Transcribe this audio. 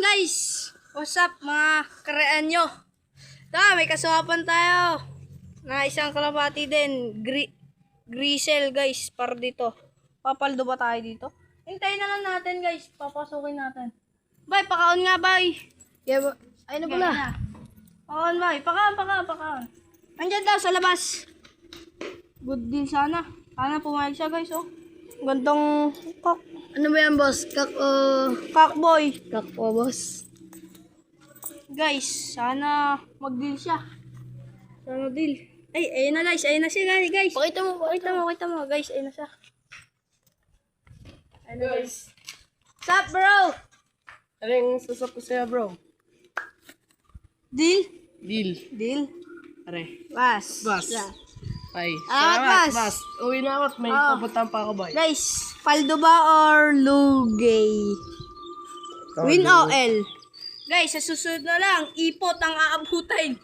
guys! What's up mga karean nyo? May kasuhapan tayo na isang kalapati din. Grisel guys, para dito. Papaldo ba tayo dito? Hintayin na lang natin guys, papasukin natin. Bay, pakaon nga bay. Yeah, ay na pala. Pakaon bay, pakaon. Andyan daw sa labas. Good deal sana. Sana pumayag siya guys oh. Gandang kak. Ano ba yan, boss? Kakboy. Kakpo, boss. Guys, sana mag-deal siya. Sana deal. Ay, ayun na guys. Ayun na siya guys. Pakita mo. Pakita mo. Guys, ayun na siya. Ayun na guys. What's up, bro? Anong susap ko sa'yo, bro? Deal? Deal. Are. Bas. Yeah. Ay, Salamat, boss. Uwi na ako. May Oh. papuntahan pa ako, boy. Guys, paldo ba or lugay? Win o L? Guys, sa susunod na lang, ipot ang aabutin.